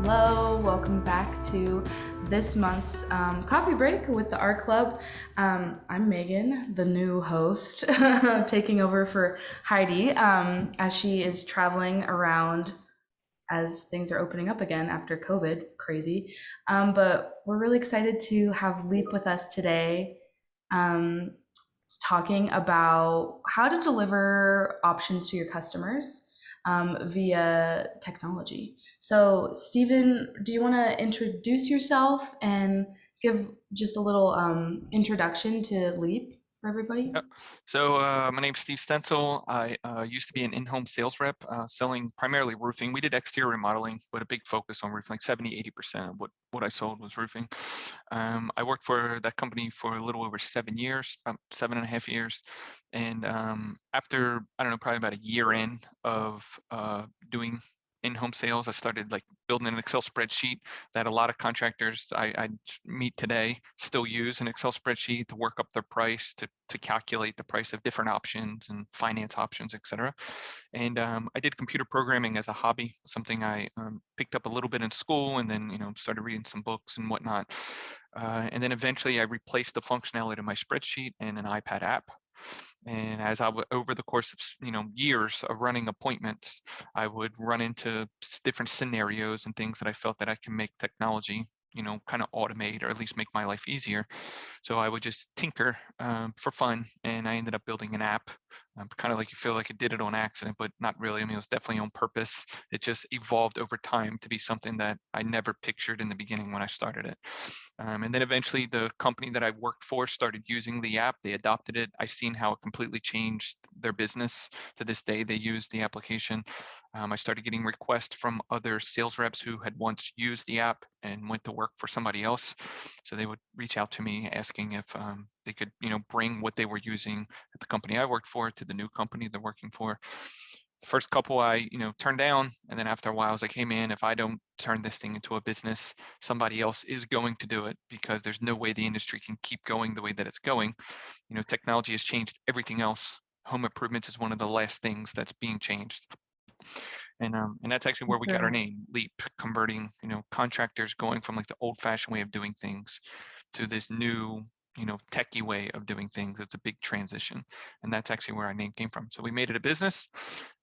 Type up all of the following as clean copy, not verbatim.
Hello, welcome back to this month's coffee break with the Art Club. I'm Megan, the new host, taking over for Heidi as she is traveling around as things are opening up again after COVID. Crazy. But we're really excited to have Leap with us today, um, talking about how to deliver options to your customers via technology. So, Stephen, do you want to introduce yourself and give just a little introduction to Leap for everybody? Yep. So my name's Steve Stencil. I used to be an in-home sales rep selling primarily roofing. We did exterior remodeling, but a big focus on roofing, like 70–80% of what I sold was roofing. I worked for that company for a little over 7 years, about 7.5 years. And after, I don't know, probably about a year in of doing in-home sales, I started like building an Excel spreadsheet that a lot of contractors I meet today still use an Excel spreadsheet to work up their price, to calculate the price of different options and finance options, et cetera. And I did computer programming as a hobby, something I picked up a little bit in school, and then started reading some books and whatnot. And then eventually I replaced the functionality of my spreadsheet in an iPad app. And as over the course of years of running appointments, I would run into different scenarios and things that I felt that I can make technology, kind of automate or at least make my life easier. So I would just tinker for fun, and I ended up building an app. Kind of like you feel like I did it on accident, but not really. I mean, it was definitely on purpose. It just evolved over time to be something that I never pictured in the beginning when I started it. And then eventually the company that I worked for started using the app. They adopted it. I seen how it completely changed their business. To this day, they use the application. I started getting requests from other sales reps who had once used the app and went to work for somebody else. So they would reach out to me asking if they could, bring what they were using at the company I worked for to the new company they're working for. The first couple I, turned down, and then after a while I was like, hey man, if I don't turn this thing into a business, somebody else is going to do it, because there's no way the industry can keep going the way that it's going. Technology has changed everything else. Home improvements is one of the last things that's being changed. And that's actually where we got our Sure. name, Leap, converting, contractors going from like the old fashioned way of doing things to this new, techie way of doing things. It's a big transition. And that's actually where our name came from. So we made it a business,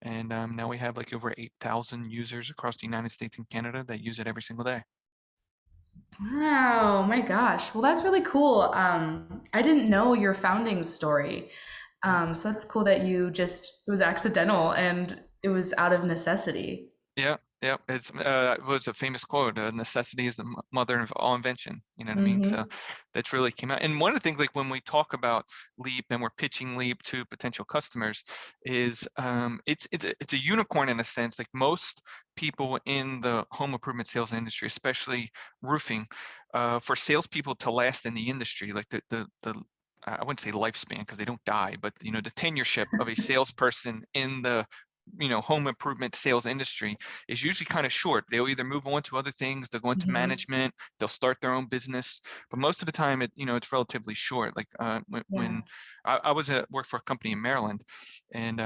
and now we have like over 8,000 users across the United States and Canada that use it every single day. Wow, my gosh. Well, that's really cool. I didn't know your founding story. So that's cool that it was accidental and it was out of necessity. Yeah, yeah. It was a famous quote: "Necessity is the mother of all invention." You know what I mean? So Hmm. that's really came out. And one of the things, like when we talk about Leap and we're pitching Leap to potential customers, is it's a unicorn in a sense. Like most people in the home improvement sales industry, especially roofing, for salespeople to last in the industry, like the I wouldn't say lifespan because they don't die, but the tenureship of a salesperson in the home improvement sales industry is usually kind of short. They'll either move on to other things, they'll go into Hmm. management, they'll start their own business, but most of the time it's relatively short. Like Yeah. when I was at work for a company in Maryland, and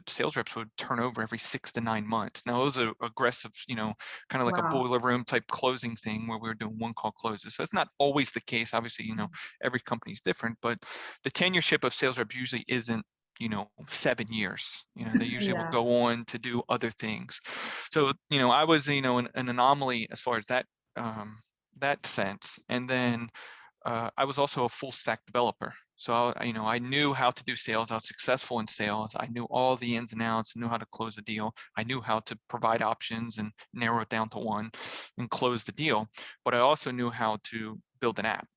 sales reps would turn over every 6 to 9 months. Now it was a aggressive, kind of like a Wow. boiler room type closing thing where we were doing one call closes. So it's not always the case. Obviously, every company is different, but the tenureship of sales reps usually isn't 7 years. They usually will Yeah. go on to do other things. So I was an anomaly as far as that sense. And then I was also a full stack developer. So I knew how to do sales. I was successful in sales. I knew all the ins and outs, knew how to close a deal. I knew how to provide options and narrow it down to one and close the deal. But I also knew how to build an app.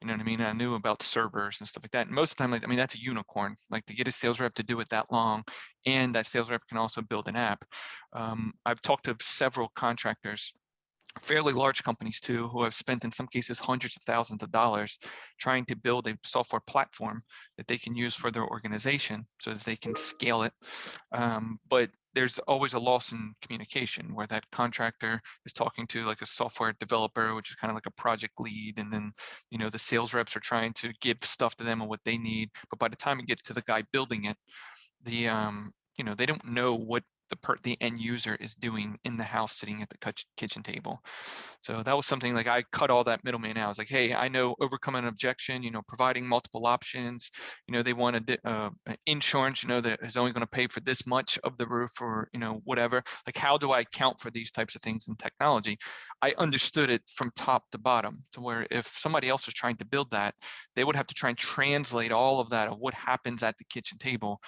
You know what I mean? I knew about servers and stuff like that. And most of the time, like, I mean, that's a unicorn. Like, to get a sales rep to do it that long, and that sales rep can also build an app. I've talked to several contractors, fairly large companies too, who have spent in some cases hundreds of thousands of dollars trying to build a software platform that they can use for their organization so that they can scale it. But there's always a loss in communication where that contractor is talking to like a software developer, which is kind of like a project lead, and then the sales reps are trying to give stuff to them and what they need. But by the time it gets to the guy building it, they don't know what the end user is doing in the house, sitting at the kitchen table. So that was something like I cut all that middleman out. I was like, hey, I know overcoming an objection, providing multiple options, they wanted insurance, that is only going to pay for this much of the roof or, whatever. Like, how do I account for these types of things in technology? I understood it from top to bottom, to where if somebody else was trying to build that, they would have to try and translate all of that of what happens at the kitchen table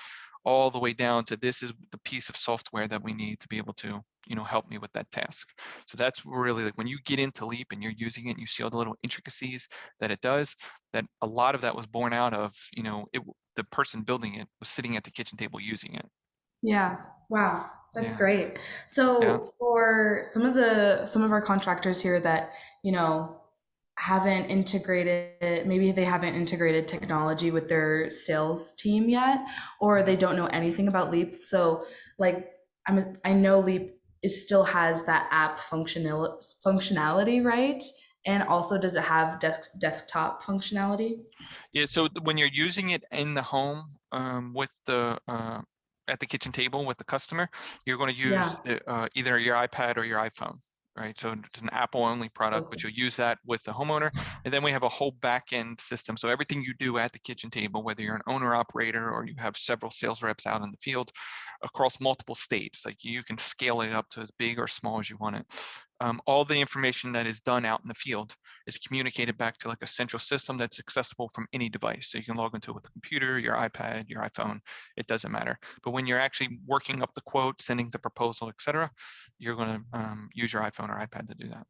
all the way down to this is the piece of software that we need to be able to, help me with that task. So that's really like when you get into Leap and you're using it and you see all the little intricacies that it does, that a lot of that was born out of, the person building it was sitting at the kitchen table using it. Yeah. Wow. That's Yeah. great. Yeah. So for some of our contractors here that, you know, haven't integrated, maybe they haven't integrated technology with their sales team yet, or Mhm. they don't know anything about Leap. So like I know Leap is still has that app functionality, right? And also does it have desktop functionality? Yeah, so when you're using it in the home with the at the kitchen table with the customer, you're going to use Yeah. either your iPad or your iPhone, right? So it's an Apple-only So product, but cool. you'll use that with the homeowner. And then we have a whole back-end system. So everything you do at the kitchen table, whether you're an owner-operator or you have several sales reps out in the field across multiple states, like you can scale it up to as big or small as you want it. All the information that is done out in the field is communicated back to like a central system that's accessible from any device. So you can log into it with a computer, your iPad, your iPhone, it doesn't matter. But when you're actually working up the quote, sending the proposal, etc., you're going to use your iPhone or iPad to do that.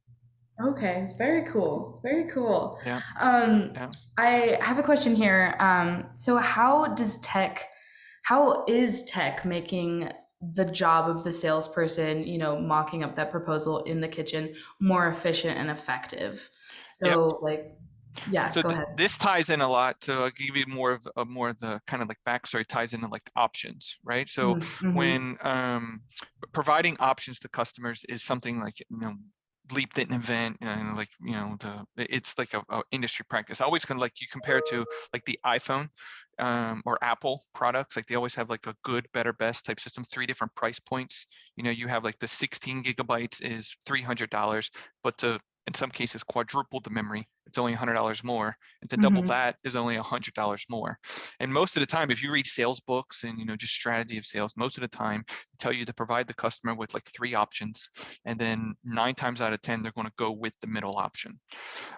Okay, very cool. Very cool. Yeah, Um, yeah. I have a question here. So how is tech making the job of the salesperson, you know, mocking up that proposal in the kitchen more efficient and effective? Yep. So like, yeah, So go ahead. this ties in a lot. So I'll give you more of the kind of like backstory, ties into like options, right? So Mm-hmm. when providing options to customers is something like, Leap didn't invent, like, it's like a industry practice. I always kind of like you compare it to like the iPhone or Apple products. Like they always have like a good, better, best type system, three different price points. You have like the 16 gigabytes is $300, but to in some cases quadruple the memory, it's only $100 more, and to double Mm-hmm. that is only $100 more. And most of the time, if you read sales books and just strategy of sales, most of the time they tell you to provide the customer with like three options, and then 9 times out of 10 they're going to go with the middle option.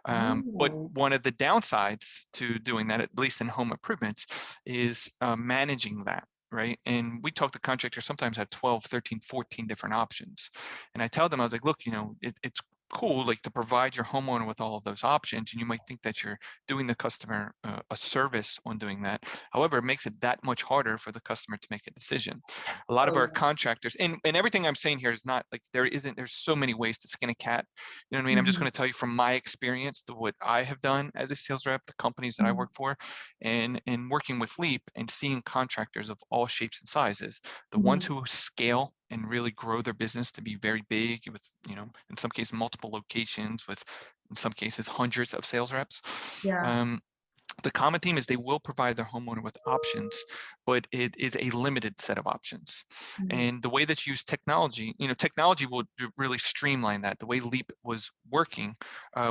But Oh. one of the downsides to doing that, at least in home improvements, is managing that. Right. And we talk to contractors sometimes have 12, 13, 14 different options. And I tell them, I was like, look, it's cool like to provide your homeowner with all of those options, and you might think that you're doing the customer a service on doing that. However, it makes it that much harder for the customer to make a decision. A lot of our Oh. contractors, and everything I'm saying here is not like there's so many ways to skin a cat. You know what I mean? I'm just Mm-hmm. going to tell you from my experience, what I have done as a sales rep, the companies that I work for, and working with Leap and seeing contractors of all shapes and sizes. The ones Mm-hmm. who scale and really grow their business to be very big with, in some cases, multiple locations with, in some cases, hundreds of sales reps. Yeah. Um, the common theme is they will provide their homeowner with options, but it is a limited set of options. Mm-hmm. And the way that you use technology, technology will really streamline that. The way Leap was working,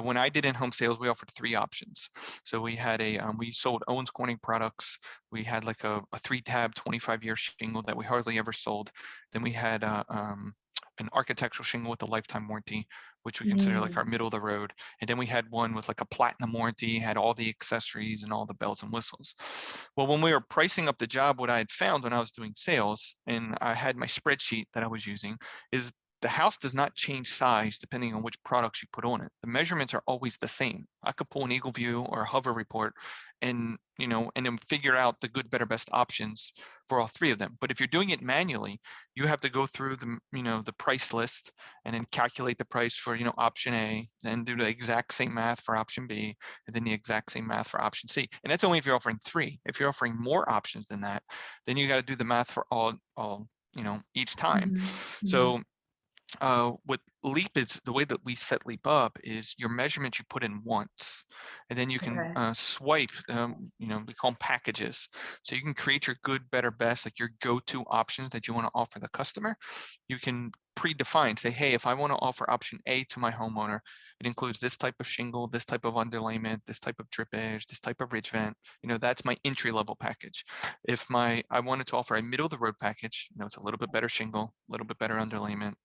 when I did in-home sales, we offered three options. So we had we sold Owens Corning products. We had like a 3-tab 25-year shingle that we hardly ever sold. Then we had an architectural shingle with a lifetime warranty, which we consider like our middle of the road. And then we had one with like a platinum warranty, had all the accessories and all the bells and whistles. Well, when we were pricing up the job, what I had found when I was doing sales, and I had my spreadsheet that I was using, is the house does not change size depending on which products you put on it. The measurements are always the same. I could pull an Eagle View or a Hover report and, and then figure out the good, better, best options for all three of them. But if you're doing it manually, you have to go through the price list and then calculate the price for, option A, then do the exact same math for option B, and then the exact same math for option C. And that's only if you're offering three. If you're offering more options than that, then you got to do the math for all, each time. Mm-hmm. So What Leap is, the way that we set Leap up is your measurement you put in once, and then you can Okay. swipe. We call them packages. So you can create your good, better, best, like your go-to options that you want to offer the customer. You can predefine, say, hey, if I want to offer option A to my homeowner, it includes this type of shingle, this type of underlayment, this type of drip edge, this type of ridge vent. That's my entry level package. If I wanted to offer a middle of the road package, it's a little bit better shingle, a little bit better underlayment,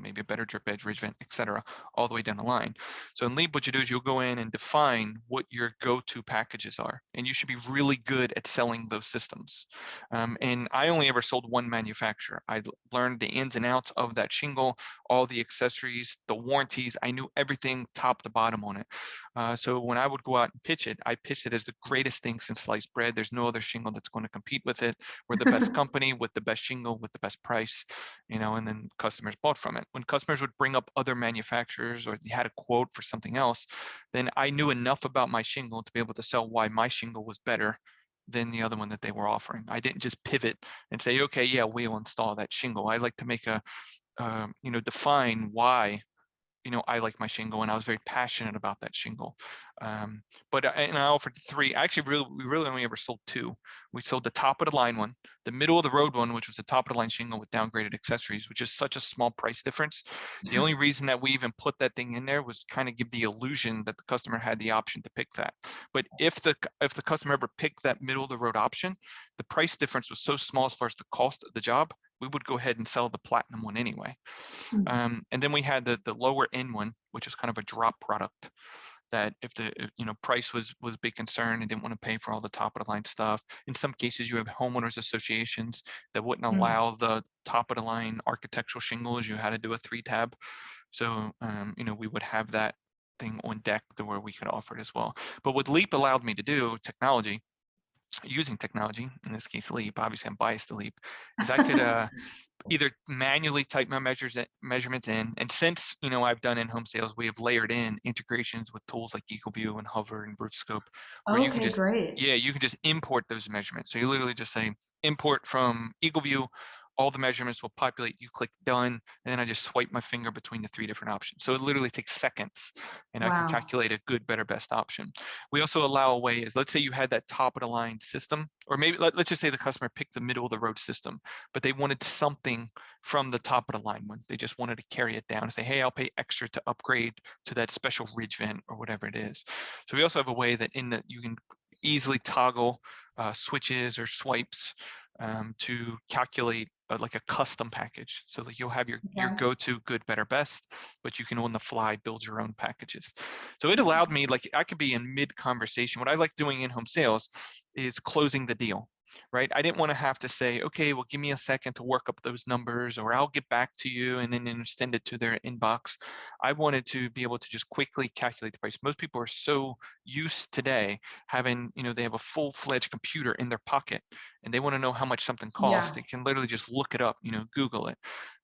maybe a better drip edge, ridge vent, etc., all the way down the line. So in Leap, what you do is you'll go in and define what your go-to packages are, and you should be really good at selling those systems. And I only ever sold one manufacturer. I learned the ins and outs of that shingle, all the accessories, the warranties. I knew everything top to bottom on it. So when I would go out and pitch it, I pitched it as the greatest thing since sliced bread. There's no other shingle that's going to compete with it. We're the best company with the best shingle, with the best price, and then customers bought from it. When customers would bring up other manufacturers or they had a quote for something else, then I knew enough about my shingle to be able to sell why my shingle was better than the other one that they were offering. I didn't just pivot and say, okay, yeah, we'll install that shingle. I like to make define why I like my shingle, and I was very passionate about that shingle. And I offered three. Actually, we really only ever sold two. We sold the top of the line one, the middle of the road one, which was the top of the line shingle with downgraded accessories, which is such a small price difference. The only reason that we even put that thing in there was kind of give the illusion that the customer had the option to pick that. But if the customer ever picked that middle of the road option, the price difference was so small as far as the cost of the job, we would go ahead and sell the platinum one anyway. And then we had the lower end one, which is kind of a drop product that if the price was a big concern and didn't want to pay for all the top of the line stuff. In some cases, you have homeowners associations that wouldn't Mm. allow the top of the line architectural shingles. You had to do a 3-tab. So we would have that thing on deck to where we could offer it as well. But what Leap allowed me to do, using technology, in this case Leap, obviously I'm biased to Leap, is I could either manually type my measurements in, and since I've done in-home sales, we have layered in integrations with tools like EcoView and Hover and RoofScope, where you can Okay, just great. import those measurements. So you literally just say import from EcoView, all the measurements will populate. You click done, and then I just swipe my finger between the 3 different options. So it literally takes seconds, and I can Wow. calculate a good, better, best option. We also allow a way is, let's say you had that top of the line system, or maybe let's just say the customer picked the middle of the road system, but they wanted something from the top of the line one. They just wanted to carry it down and say, hey, I'll pay extra to upgrade to that special ridge vent or whatever it is. So we also have a way that you can easily toggle switches or swipes to calculate like a custom package. So that you'll have your Okay. go-to good, better, best, but you can on the fly build your own packages. So it allowed me, like I could be in mid conversation. What I like doing in home sales is closing the deal. Right. I didn't want to have to say, okay, well, give me a second to work up those numbers, or I'll get back to you and then send it to their inbox. I wanted to be able to just quickly calculate the price. Most people are so used today having, they have a full-fledged computer in their pocket and they want to know how much something costs. Yeah. They can literally just look it up, Google it.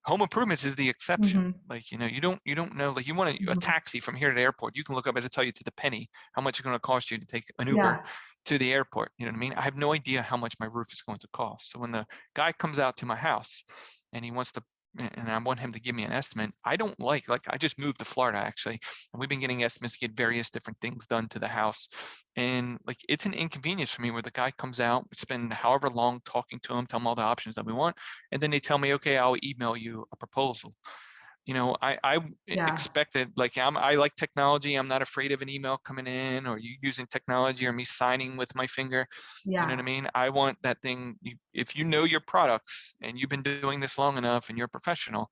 Home improvements is the exception. Hmm. Like, you don't know, like you want a Hmm. taxi from here to the airport. You can look up, it'll tell you to the penny how much it's going to cost you to take an Uber Yeah. to the airport. You know what I mean? I have no idea how much my roof is going to cost. So when the guy comes out to my house and he wants to, and I want him to give me an estimate, I don't like I just moved to Florida actually, and we've been getting estimates to get various different things done to the house. And like, it's an inconvenience for me where the guy comes out, we spend however long talking to him, tell him all the options that we want. And then they tell me, okay, I'll email you a proposal. I Yeah. expected, like, I like technology. I'm not afraid of an email coming in or you using technology or me signing with my finger. You know what I Yeah. mean? I want that thing. If you know your products and you've been doing this long enough and you're a professional,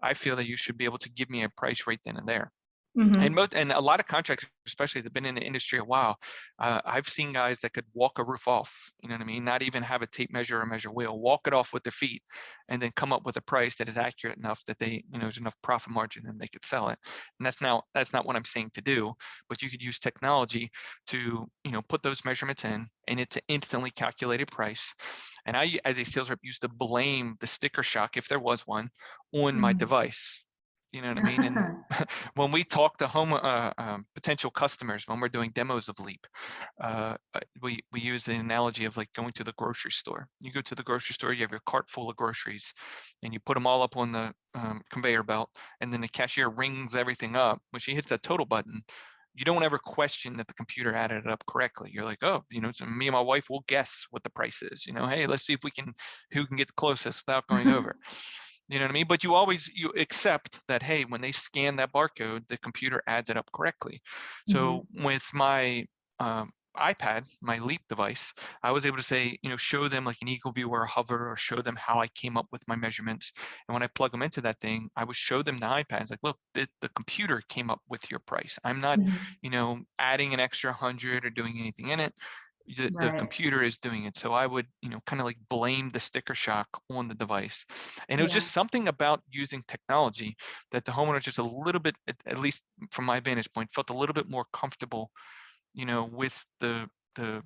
I feel that you should be able to give me a price right then and there. Hmm. And a lot of contractors, especially that have been in the industry a while, I've seen guys that could walk a roof off, you know what I mean? Not even have a tape measure or measure wheel, walk it off with their feet, and then come up with a price that is accurate enough that there's enough profit margin and they could sell it. And that's not what I'm saying to do, but you could use technology to, put those measurements in and it to instantly calculate a price. And I, as a sales rep, used to blame the sticker shock, if there was one, on my Hmm. device. You know what I mean? And when we talk to potential customers, when we're doing demos of Leap, we use the analogy of like going to the grocery store. You go to the grocery store, you have your cart full of groceries, and you put them all up on the conveyor belt, and then the cashier rings everything up. When she hits that total button, you don't ever question that the computer added it up correctly. You're like, oh, so me and my wife will guess what the price is. Hey, let's see if who can get the closest without going over. You know what I mean? But you accept that, hey, when they scan that barcode, the computer adds it up correctly. Mm-hmm. So with my iPad, my Leap device, I was able to say, show them like an EcoView or a hover, or show them how I came up with my measurements. And when I plug them into that thing, I would show them the iPads like, look, the computer came up with your price. I'm not, Mm-hmm. adding an extra 100 or doing anything in it. The Right. computer is doing it. So I would, kind of like blame the sticker shock on the device. And it was Yeah. just something about using technology that the homeowner just a little bit, at least from my vantage point, felt a little bit more comfortable, with the the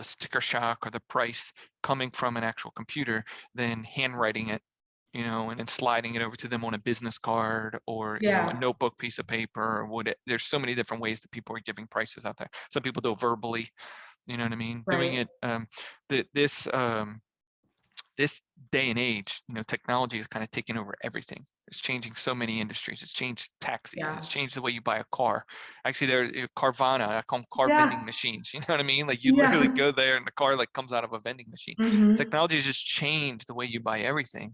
sticker shock or the price coming from an actual computer than handwriting it, and then sliding it over to them on a business card or, a Yeah. notebook piece of paper or there's so many different ways that people are giving prices out there. Some people do it verbally, you know what I mean? Doing Right. it, this day and age, technology is kind of taking over everything. It's changing so many industries. It's changed taxis. It's Yeah. changed the way you buy a car. Actually, there Carvana, I call them car vending Yeah. machines. You know what I mean? Like you literally Yeah. go there and the car like comes out of a vending machine. Mm-hmm. Technology has just changed the way you buy everything.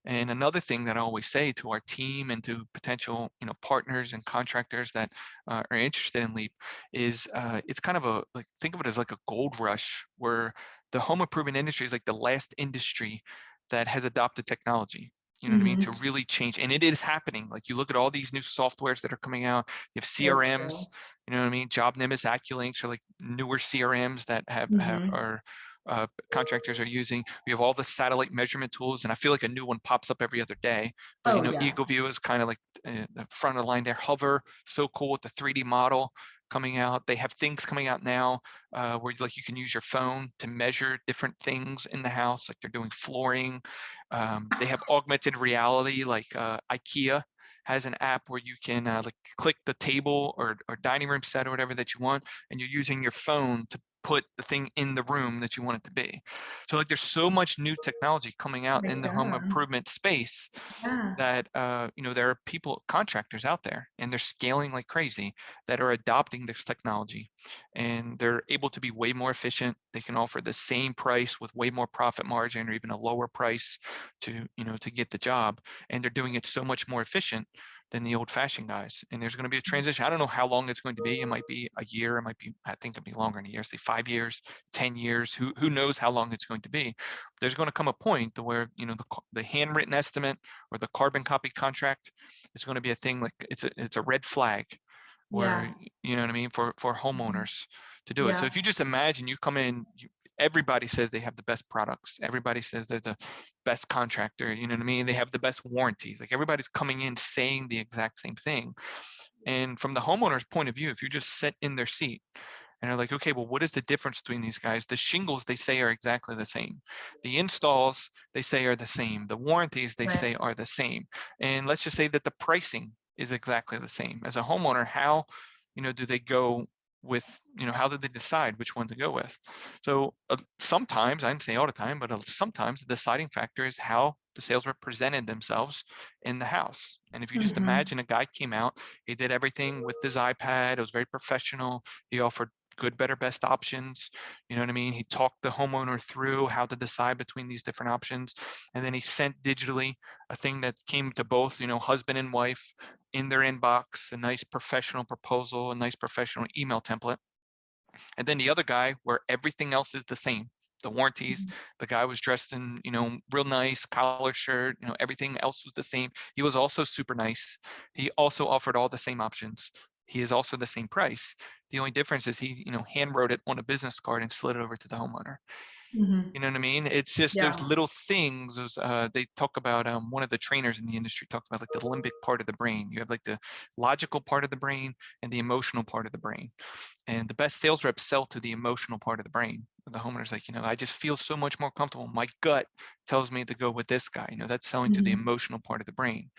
And another thing that I always say to our team and to potential, partners and contractors that are interested in Leap is it's kind of like, think of it as like a gold rush where the home improvement industry is like the last industry that has adopted technology. You know what I mean? To Mm-hmm. really change. And it is happening. Like you look at all these new softwares that are coming out, you have So CRMs, true. you know what I mean? JobNimbus, AccuLinks are like newer CRMs that Mm-hmm. are contractors are using. We have all the satellite measurement tools, and I feel like a new one pops up every other day. But Oh yeah. EcoView is kind of like the front of the line there. Hover, so cool with the 3D model coming out. They have things coming out now where like you can use your phone to measure different things in the house, like they're doing flooring. They have augmented reality, like IKEA has an app where you can like click the table or dining room set or whatever that you want, and you're using your phone to put the thing in the room that you want it to be. So like there's so much new technology coming out My in the home God. improvement space Yeah. that there are contractors out there, and they're scaling like crazy, that are adopting this technology, and they're able to be way more efficient. They can offer the same price with way more profit margin or even a lower price to get the job, and they're doing it so much more efficient than the old-fashioned guys. And there's going to be a transition. I don't know how long it's going to be. It might be a year. It might be, I think it'll be longer than a year, say 5 years, 10 years. Who knows how long it's going to be? There's going to come a point to where the handwritten estimate or the carbon copy contract is going to be a thing. Like it's a red flag where, Yeah. you know what I mean, for Mhm. homeowners to do it. So Yeah. if you just imagine you come in, everybody says they have the best products. Everybody says they're the best contractor. You know what I mean? They have the best warranties. Like everybody's coming in saying the exact same thing. And from the homeowner's point of view, if you just sit in their seat and are like, okay, well, what is the difference between these guys? The shingles they say are exactly the same. The installs they say are the same. The warranties they Right. say are the same. And let's just say that the pricing is exactly the same. As a homeowner, how, do they go with, how do they decide which one to go with? So sometimes, I didn't say all the time, but sometimes the deciding factor is how the sales rep presented themselves in the house. And if you just Mm-hmm. imagine a guy came out, he did everything with his iPad, it was very professional. He offered good, better, best options. You know what I mean? He talked the homeowner through how to decide between these different options. And then he sent digitally a thing that came to both, husband and wife in their inbox, a nice professional proposal, a nice professional email template. And then the other guy where everything else is the same. The warranties, the guy was dressed in, real nice collar shirt, everything else was the same. He was also super nice. He also offered all the same options. He is also the same price. The only difference is he, hand wrote it on a business card and slid it over to the homeowner. Mm-hmm. You know what I mean? It's just those Yeah. little things. They talk about, one of the trainers in the industry talked about like the limbic part of the brain. You have like the logical part of the brain and the emotional part of the brain. And the best sales reps sell to the emotional part of the brain. the homeowner's like, I just feel so much more comfortable. My gut tells me to go with this guy. That's selling to the Mhm. emotional part of the brain.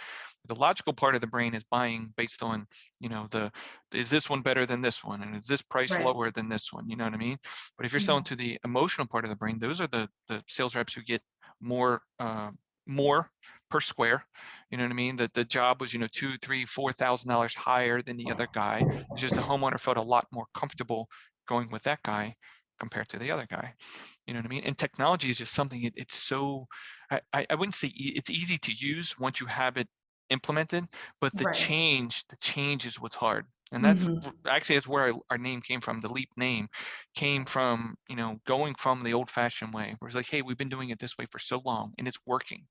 The logical part of the brain is buying based on, the is this one better than this one, and is this price Right. lower than this one? You know what I mean? But if you're selling Yeah. to the emotional part of the brain, those are the sales reps who get more per square. You know what I mean? That the job was, $2, 3, $4,000 higher than the other guy. It's just the homeowner felt a lot more comfortable going with that guy compared to the other guy. You know what I mean? And technology is just something, it's so, I wouldn't say it's easy to use once you have it implemented, but Right. the change is what's hard. And Mhm. actually that's where our name came from. The Leap name came from, going from the old fashioned way, where it's like, hey, we've been doing it this way for so long and it's working.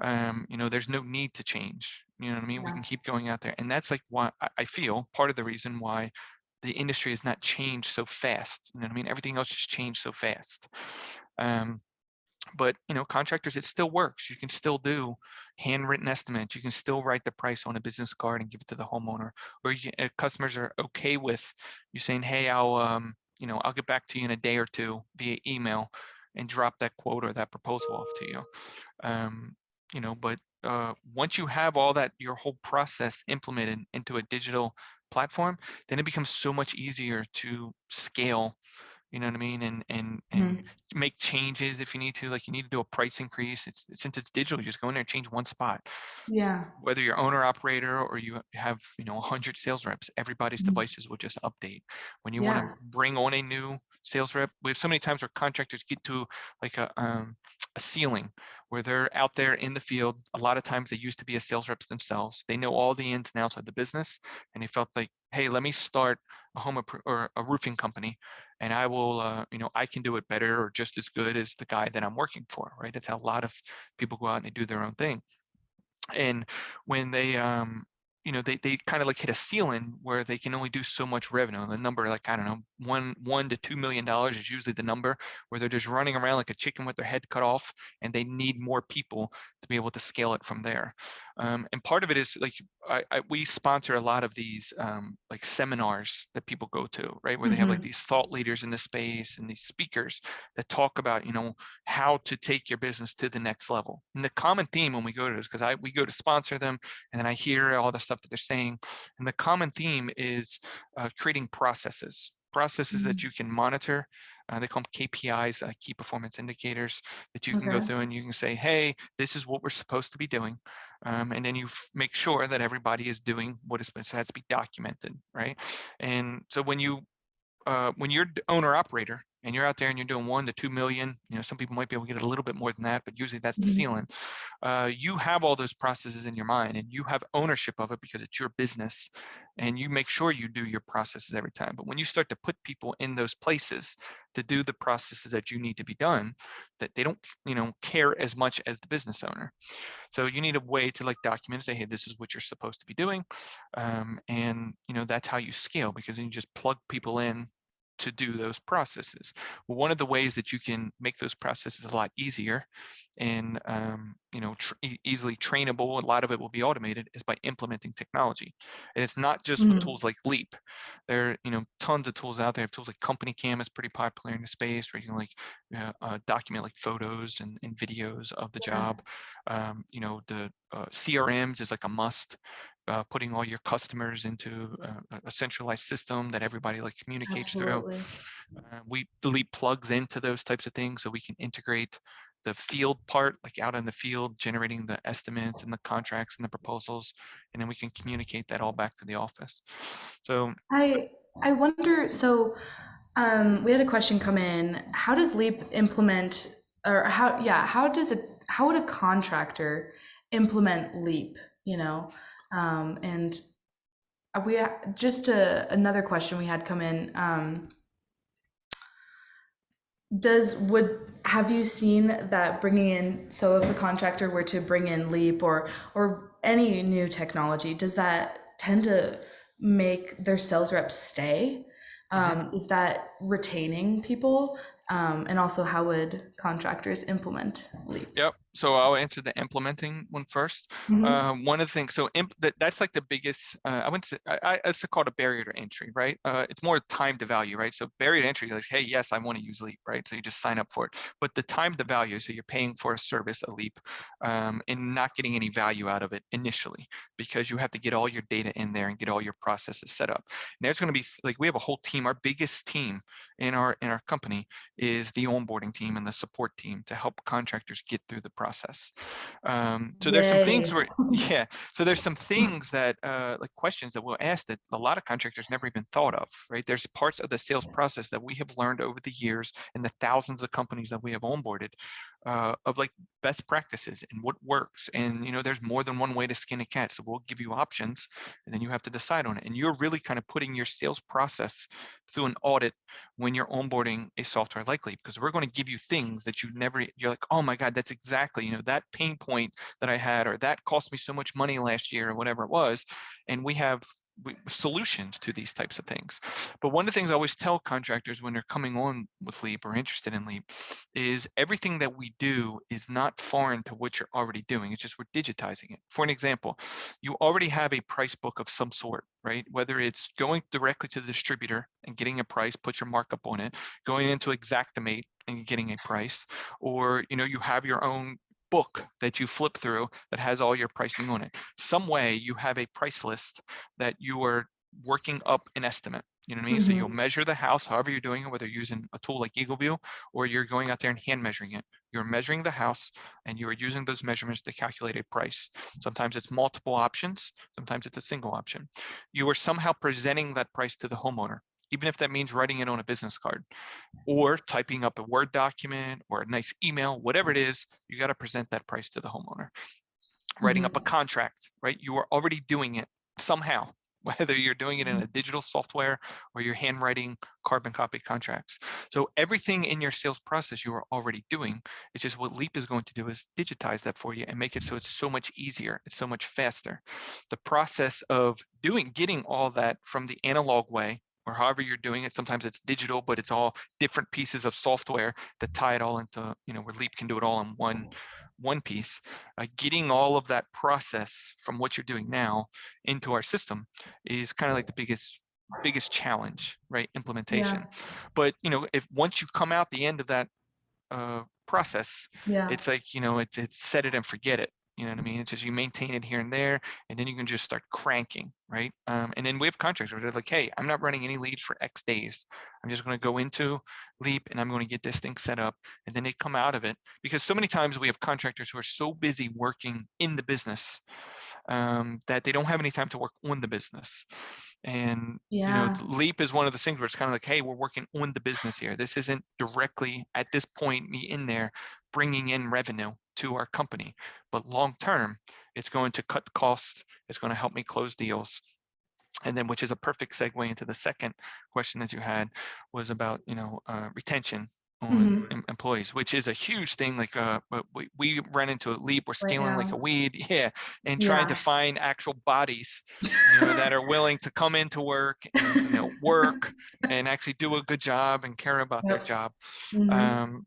There's no need to change. You know what I mean? We Yeah. can keep going out there. And that's like why I feel part of the reason why the industry has not changed so fast. You know what I mean? Everything else just changed so fast. Um, but contractors, it still works. You can still do handwritten estimates. You can still write the price on a business card and give it to the homeowner. Or customers are okay with you saying, hey, I'll get back to you in a day or two via email and drop that quote or that proposal off to you. um, but once you have all that, your whole process implemented into a digital platform, then it becomes so much easier to scale. You know what I mean? And Mhm. make changes if you need to. Like, you need to do a price increase. Since it's digital, you just go in there and change one spot. Yeah. Whether you're owner operator or you have 100 sales reps, everybody's Mhm. devices will just update. When you want to Yeah. bring on a new sales rep, we have so many times where contractors get to like a ceiling where they're out there in the field. A lot of times they used to be a sales reps themselves. They know all the ins and outs of the business, and they felt like, hey, let me start a or a roofing company, and I will, I can do it better or just as good as the guy that I'm working for, right? That's how a lot of people go out and they do their own thing. And when they kind of like hit a ceiling where they can only do so much revenue, and the number, like, I don't know, one to $2 million is usually the number, where they're just running around like a chicken with their head cut off, and they need more people to be able to scale it from there. And part of it is like, we sponsor a lot of these like seminars that people go to, right, where they have like Mhm. these thought leaders in the space and these speakers that talk about how to take your business to the next level. And the common theme when we go to this, because we go to sponsor them, and then I hear all the stuff that they're saying, and the common theme is creating processes that Mhm. you can monitor. They call them KPIs, key performance indicators, that you can go Okay. through and you can say, hey, this is what we're supposed to be doing. And then you make sure that everybody is doing what is supposed to, has to be documented, right? And so when you're owner operator and you're out there and you're doing 1 to 2 million, some people might be able to get a little bit more than that, but usually that's the Mhm. ceiling. You have all those processes in your mind and you have ownership of it because it's your business, and you make sure you do your processes every time. But when you start to put people in those places to do the processes that you need to be done, that they don't, care as much as the business owner. So you need a way to like document and say, hey, this is what you're supposed to be doing. And that's how you scale, because then you just plug people in to do those processes. Well, one of the ways that you can make those processes a lot easier and easily trainable, a lot of it will be automated, is by implementing technology. And it's not just with Mhm. tools like Leap. There are tons of tools out there. Tools like Company Cam is pretty popular in the space, where you can like document like photos and videos of the Yeah. job. The CRMs is like a must. Putting all your customers into a centralized system that everybody like communicates through. Absolutely. We delete plugs into those types of things, so we can integrate the field part, like out in the field, generating the estimates and the contracts and the proposals, and then we can communicate that all back to the office. So, I I wonder. So, we had a question come in. How does Leap implement, or how? Yeah, how would a contractor implement Leap? You know, and we just another question we had come in. Does would have you seen that bringing in, so if a contractor were to bring in Leap or any new technology, does that tend to make their sales reps stay? mhm. Is that retaining people? And also, how would contractors implement Leap? Yep. So I'll answer the implementing one first. Hmm. One of the things, so that's like the biggest, I wouldn't say, it's called a barrier to entry, right? It's more time to value, right? So barrier to entry, like, hey, yes, I want to use Leap, right? So you just sign up for it. But the time to value, so you're paying for a service, a Leap, and not getting any value out of it initially, because you have to get all your data in there and get all your processes set up. And there's going to be, like, we have a whole team. Our biggest team in our company is the onboarding team and the support team to help contractors get through the process. So there's some things Yay. where, yeah, so there's some things that, like questions that we'll ask that a lot of contractors never even thought of, right? There's parts of the sales process that we have learned over the years and the thousands of companies that we have onboarded, of like best practices and what works. And, there's more than one way to skin a cat. So we'll give you options and then you have to decide on it. And you're really kind of putting your sales process through an audit when you're onboarding a software like Leap, because we're going to give you things that you're like, oh my God, that's exactly, that pain point that I had, or that cost me so much money last year, or whatever it was. And we have solutions to these types of things. But one of the things I always tell contractors when they're coming on with Leap or interested in Leap is everything that we do is not foreign to what you're already doing. It's just we're digitizing it. For an example, you already have a price book of some sort, right? Whether it's going directly to the distributor and getting a price, put your markup on it, going into Xactimate and getting a price, or you have your own book that you flip through that has all your pricing on it. Some way you have a price list that you are working up an estimate. You know what I mean? So you'll Hmm. measure the house, however you're doing it, whether you're using a tool like EagleView or you're going out there and hand measuring it. You're measuring the house and you are using those measurements to calculate a price. Sometimes it's multiple options, sometimes it's a single option. You are somehow presenting that price to the homeowner, even if that means writing it on a business card or typing up a Word document or a nice email, whatever it is, you got to present that price to the homeowner. Writing up a Hmm. contract, right? You are already doing it somehow, whether you're doing it in a digital software or you're handwriting carbon copy contracts. So everything in your sales process you are already doing. It's just what Leap is going to do is digitize that for you and make it so it's so much easier. It's so much faster. The process of getting all that from the analog way, or however you're doing it, sometimes it's digital, but it's all different pieces of software that tie it all into, where Leap can do it all in one piece. Getting all of that process from what you're doing now into our system is kind of like the biggest challenge, right? Yeah. Implementation. But if once you come out the end of that process, Yeah. it's like, it's set it and forget it. You know what I mean? It's just you maintain it here and there, and then you can just start cranking, right? And then we have contracts where they're like, hey, I'm not running any leads for X days. I'm just going to go into Leap and I'm going to get this thing set up. And then they come out of it, because so many times we have contractors who are so busy working in the business, that they don't have any time to work on the business. And Yeah. Leap is one of the things where it's kind of like, hey, we're working on the business here. This isn't directly at this point me in there bringing in revenue to our company, but long term, it's going to cut costs. It's going to help me close deals. And then, which is a perfect segue into the second question that you had, was about retention on Hmm. employees, which is a huge thing. Like, but we ran into a Leap. We're Right scaling like a now. weed, yeah, and trying to Yeah. find actual bodies, that are willing to come into work and work and actually do a good job and care about their Yep. job. Hmm. Um,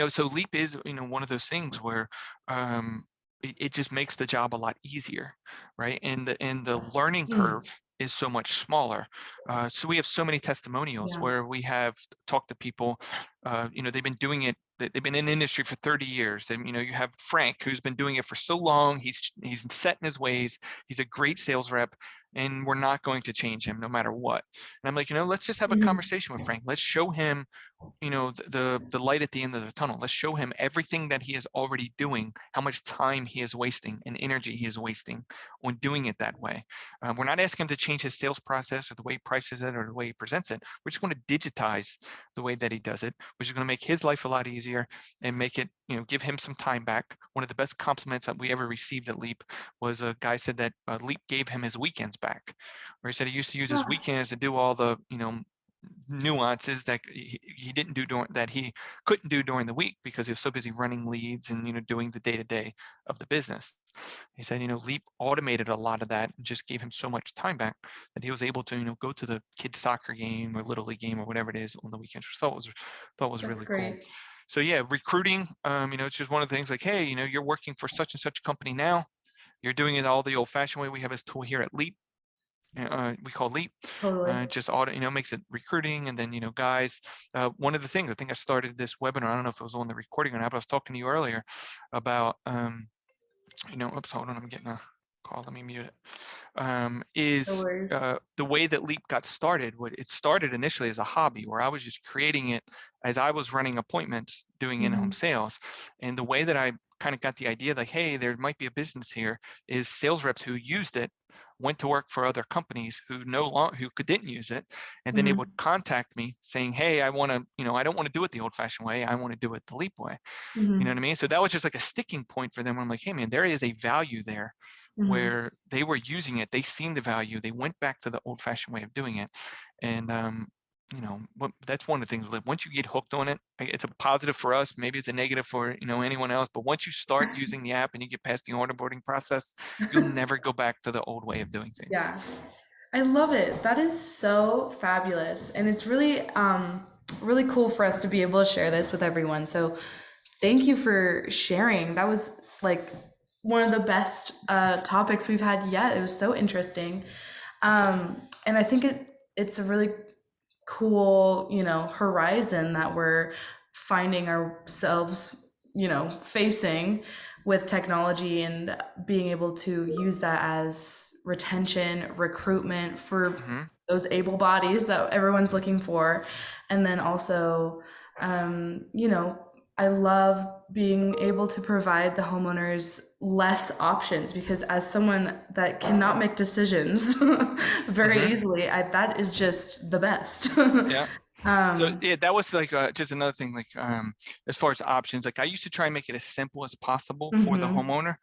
so Leap is one of those things where, it just makes the job a lot easier, right? And the learning curve is so much smaller. So we have so many testimonials Yeah. where we have talked to people, they've been doing it. They've been in the industry for 30 years. And you have Frank, who's been doing it for so long. He's set in his ways. He's a great sales rep, and we're not going to change him no matter what. And I'm like, let's just have a Hmm. conversation with Frank. Let's show him the light at the end of the tunnel. Let's show him everything that he is already doing, how much time he is wasting and energy he is wasting on doing it that way. We're not asking him to change his sales process or the way he prices it or the way he presents it. We're just going to digitize the way that he does it, which is going to make his life a lot easier and make it, give him some time back. One of the best compliments that we ever received at Leap was a guy said that Leap gave him his weekends back, where he said he used to use his Ah, weekends to do all the, nuances that he didn't do that he couldn't do during the week because he was so busy running leads and doing the day-to-day of the business. He said Leap automated a lot of that and just gave him so much time back that he was able to go to the kids soccer game or little league game or whatever it is on the weekends, which I thought was that's really cool. great. So yeah, recruiting, it's just one of the things like, hey, you're working for such and such company now. You're doing it all the old-fashioned way. We have this tool here at Leap. We call Leap. Totally. Just audit, makes it recruiting. And then, guys, one of the things I think I started this webinar. I don't know if it was on the recording or not, but I was talking to you earlier about, oops, hold on, I'm getting a call. Let me mute it. No Is worries. the way that Leap got started. What it started initially as a hobby, where I was just creating it as I was running appointments, doing in-home sales. And the way that I kind of got the idea, like, hey, there might be a business here, is sales reps who used it went to work for other companies who didn't use it, and then they would contact me saying, hey, I want to, I don't want to do it the old-fashioned way. I want to do it the Leap way. You know what I mean? So that was just like a sticking point for them. I'm like, hey, man, there is a value there where they were using it, they seen the value, they went back to the old-fashioned way of doing it. And that's one of the things, like, once you get hooked on it, it's a positive for us, maybe it's a negative for anyone else, but once you start using the app and you get past the onboarding process, you'll never go back to the old way of doing things. Yeah. I love it. That is so fabulous. And it's really really cool for us to be able to share this with everyone. So thank you for sharing. That was like one of the best topics we've had yet. It was so interesting. And I think it's a really cool, horizon that we're finding ourselves, facing with technology and being able to use that as retention, recruitment for those able bodies that everyone's looking for. And then also, I love being able to provide the homeowners less options, because as someone that cannot make decisions very easily, that is just the best. Yeah. So yeah, that was like just another thing, like as far as options, like I used to try and make it as simple as possible for the homeowner,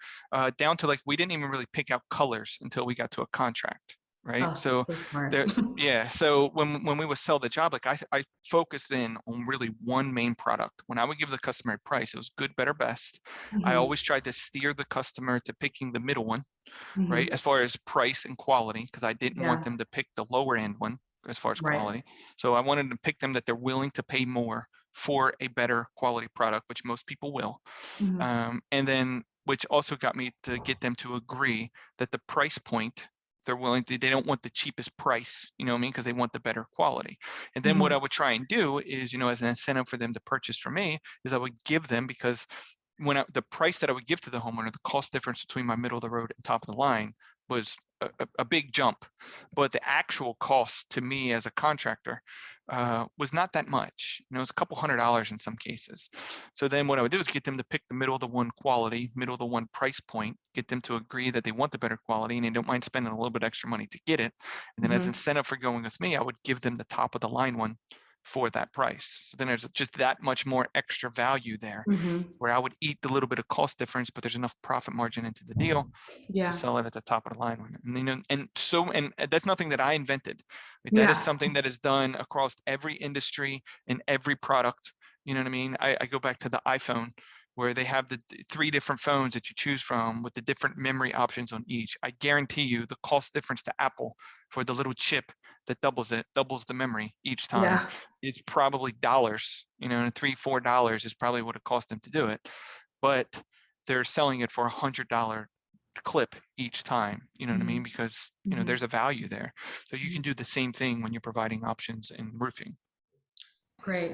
down to like we didn't even really pick out colors until we got to a contract, right? Oh, So so smart. there, yeah. So when we would sell the job, like I focused in on really one main product. When I would give the customer a price, it was good, better, best. I always tried to steer the customer to picking the middle one, right? As far as price and quality, because I didn't want Yeah, them to pick the lower end one as far as right. quality. So I wanted to pick them that they're willing to pay more for a better quality product, which most people will. And then, which also got me to get them to agree that the price point they're willing to, they don't want the cheapest price, you know what I mean? Because they want the better quality. And then what I would try and do is, as an incentive for them to purchase from me, is I would give them, because the price that I would give to the homeowner, the cost difference between my middle of the road and top of the line was a big jump, but the actual cost to me as a contractor was not that much. It's a couple $100 in some cases. So then what I would do is get them to pick the middle of the one quality, middle of the one price point, get them to agree that they want the better quality and they don't mind spending a little bit extra money to get it. And then as incentive for going with me, I would give them the top of the line one for that price. So then there's just that much more extra value there, where I would eat the little bit of cost difference, but there's enough profit margin into the deal to Yeah, sell it at the top of the line. And that's nothing that I invented. Like, that is yeah, something that is done across every industry and every product. You know what I mean? I go back to the iPhone, where they have the three different phones that you choose from with the different memory options on each. I guarantee you the cost difference to Apple for the little chip that doubles the memory each time, yeah. it's probably dollars, and $3-4 is probably what it cost them to do it. But they're selling it for $100 clip each time, you know what I mean? Because there's a value there. So you can do the same thing when you're providing options in roofing. Great.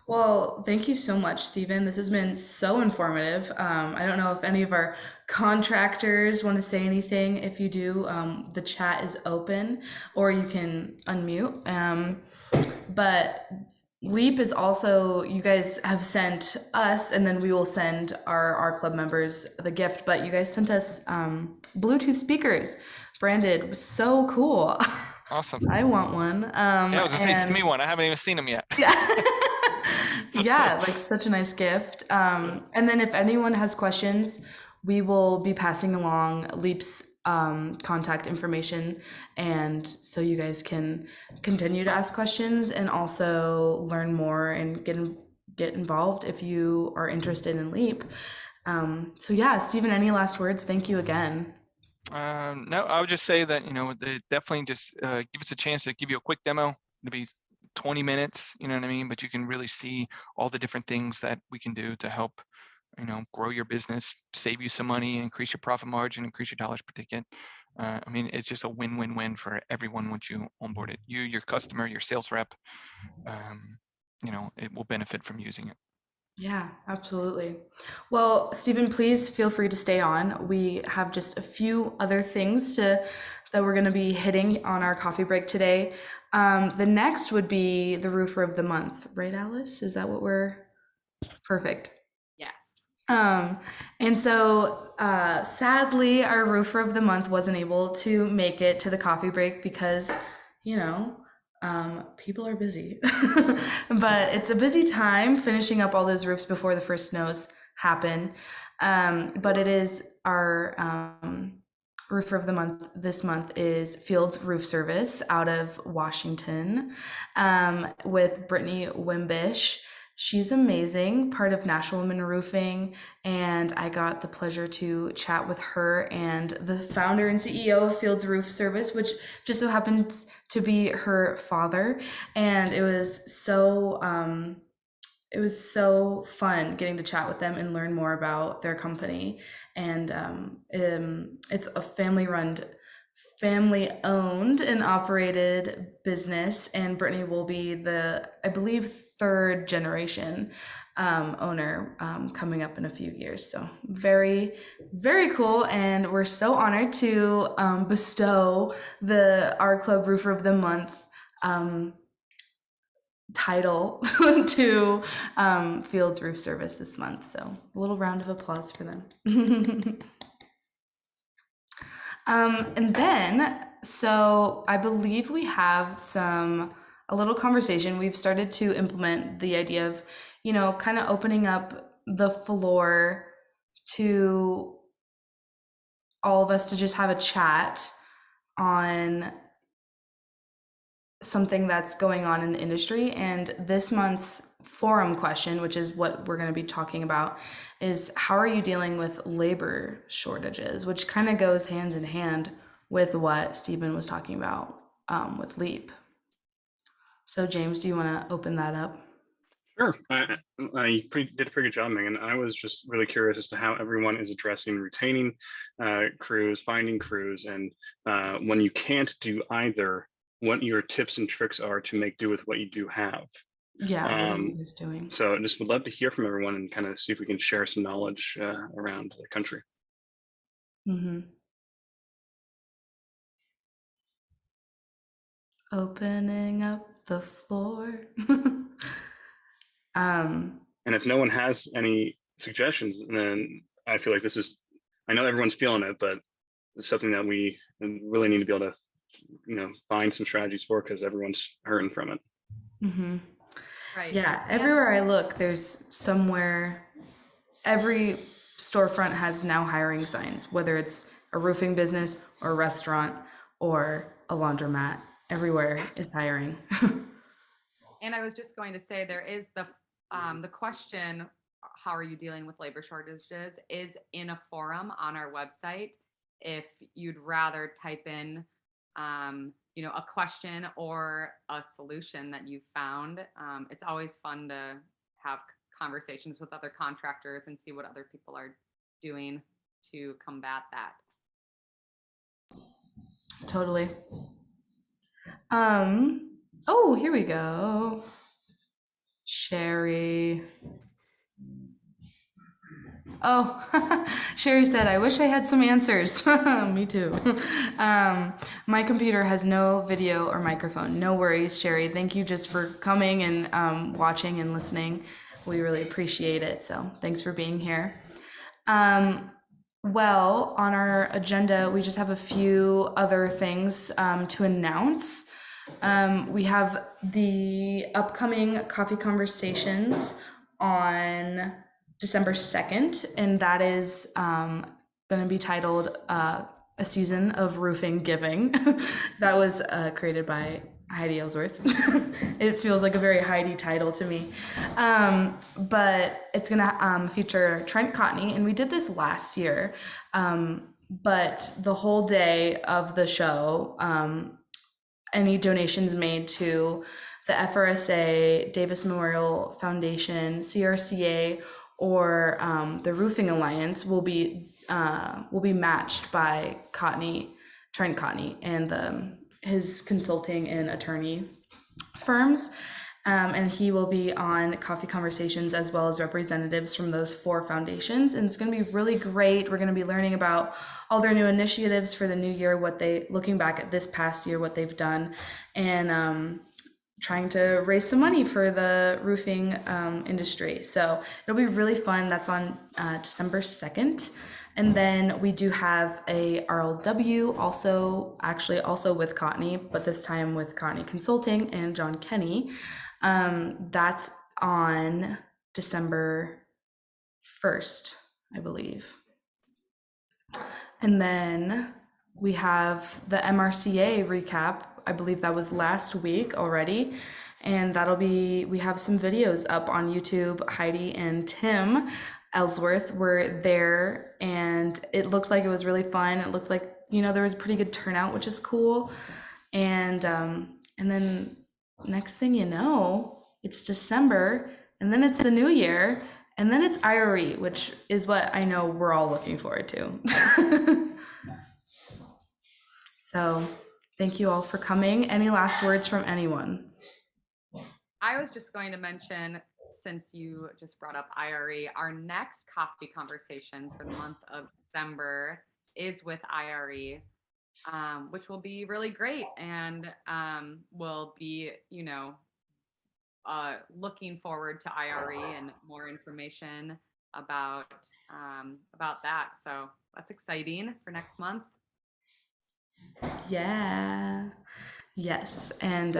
Well, thank you so much, Stephen. This has been so informative. I don't know if any of our contractors want to say anything. If you do, the chat is open, or you can unmute. But Leap is also, you guys have sent us, and then we will send our club members the gift. But you guys sent us Bluetooth speakers branded. So cool. Awesome. I want one. Yeah, I was gonna say, send And me one. I haven't even seen them yet. yeah. Yeah, like such a nice gift. And then if anyone has questions, we will be passing along Leap's contact information. And so you guys can continue to ask questions and also learn more and get involved if you are interested in Leap. So yeah, Stephen, any last words? Thank you again. No, I would just say that, they definitely just give us a chance to give you a quick demo. It'll be 20 minutes, you know what I mean? But you can really see all the different things that we can do to help, grow your business, save you some money, increase your profit margin, increase your dollars per ticket. I mean, it's just a win-win-win for everyone once you onboard it. You, your customer, your sales rep, it will benefit from using it. Yeah, absolutely. Well, Stephen, please feel free to stay on. We have just a few other things that we're going to be hitting on our coffee break today. The next would be the roofer of the month, right, Alice? Is that what we're perfect? Yes. And so sadly, our roofer of the month wasn't able to make it to the coffee break because, people are busy. But it's a busy time finishing up all those roofs before the first snows happen. But it is our roofer of the month this month is Fields Roof Service out of Washington, with Brittany Wimbish. She's amazing, part of National Women Roofing, and I got the pleasure to chat with her and the founder and CEO of Fields Roof Service, which just so happens to be her father. And it was so fun getting to chat with them and learn more about their company. And it's a family owned and operated business, and Brittany will be the, I believe, third generation owner coming up in a few years. So very, very cool. And we're so honored to bestow the R Club Roofer of the Month title to Fields Roof Service this month. So a little round of applause for them. And then, so I believe we have a little conversation. We've started to implement the idea of, kind of opening up the floor to all of us to just have a chat on something that's going on in the industry. And this month's forum question, which is what we're going to be talking about, is how are you dealing with labor shortages, which kind of goes hand in hand with what Stephen was talking about with Leap. So James, do you want to open that up? Sure. I did a pretty good job, Megan. I was just really curious as to how everyone is addressing retaining crews, finding crews, and when you can't do either, what your tips and tricks are to make do with what you do have. Yeah, what are you guys doing? So just would love to hear from everyone and kind of see if we can share some knowledge around the country. Mm-hmm. Opening up the floor. And if no one has any suggestions, then I feel like I know everyone's feeling it, but it's something that we really need to be able to find some strategies for, because everyone's hurting from it. Mm-hmm. Right. Yeah, everywhere I look, there's somewhere, every storefront has now hiring signs, whether it's a roofing business or a restaurant or a laundromat. Everywhere is hiring. And I was just going to say, there is the question, how are you dealing with labor shortages, is in a forum on our website. If you'd rather type in a question or a solution that you found, it's always fun to have conversations with other contractors and see what other people are doing to combat that. Totally. Oh, here we go. Sherry. Oh, Sherry said, I wish I had some answers. Me too. My computer has no video or microphone. No worries, Sherry. Thank you just for coming and watching and listening. We really appreciate it. So thanks for being here. Well, on our agenda, we just have a few other things to announce. We have the upcoming coffee conversations on December 2nd, and that is going to be titled A Season of Roofing Giving. That was created by Heidi Ellsworth. It feels like a very Heidi title to me. But it's going to feature Trent Cotney, and we did this last year. But the whole day of the show, any donations made to the FRSA, Davis Memorial Foundation, CRCA, or the Roofing Alliance will be matched by Trent Cotney, and his consulting and attorney firms. And he will be on Coffee Conversations as well as representatives from those 4 foundations. And it's going to be really great. We're going to be learning about all their new initiatives for the new year, looking back at this past year, what they've done, and trying to raise some money for the roofing industry. So it'll be really fun. That's on December 2nd. And then we do have a RLW also with Cotney, but this time with Cotney Consulting and John Kenny. That's on December 1st, I believe. And then we have the MRCA recap. I believe that was last week already. And we have some videos up on YouTube. Heidi and Tim Ellsworth were there, and it looked like it was really fun. It looked like, there was a pretty good turnout, which is cool. And then next thing you know, it's December, and then it's the new year, and then it's IRE, which is what I know we're all looking forward to. So thank you all for coming. Any last words from anyone? I was just going to mention, since you just brought up IRE, our next coffee conversations for the month of December is with IRE, which will be really great, and we'll be, looking forward to IRE and more information about that. So that's exciting for next month. Yeah. Yes. And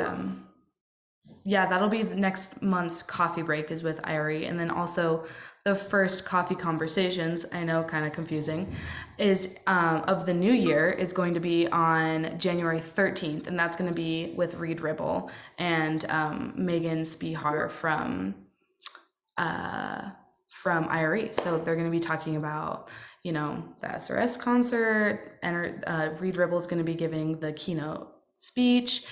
that'll be next month's coffee break is with IRE. And then also the first coffee conversations, I know, kind of confusing, is of the new year is going to be on January 13th. And that's going to be with Reed Ribble and Megan Spihar from IRE. So they're going to be talking about, the SRS concert, and Reed Ribble is going to be giving the keynote speech,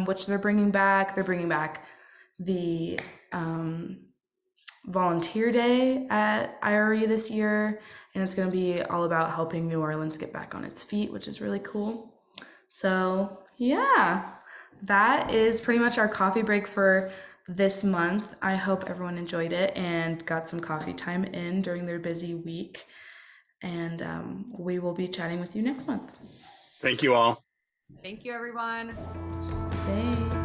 which they're bringing back. They're bringing back the volunteer day at IRE this year, and it's going to be all about helping New Orleans get back on its feet, which is really cool. So yeah, that is pretty much our coffee break for this month. I hope everyone enjoyed it and got some coffee time in during their busy week. And we will be chatting with you next month. Thank you all. Thank you, everyone. Thanks.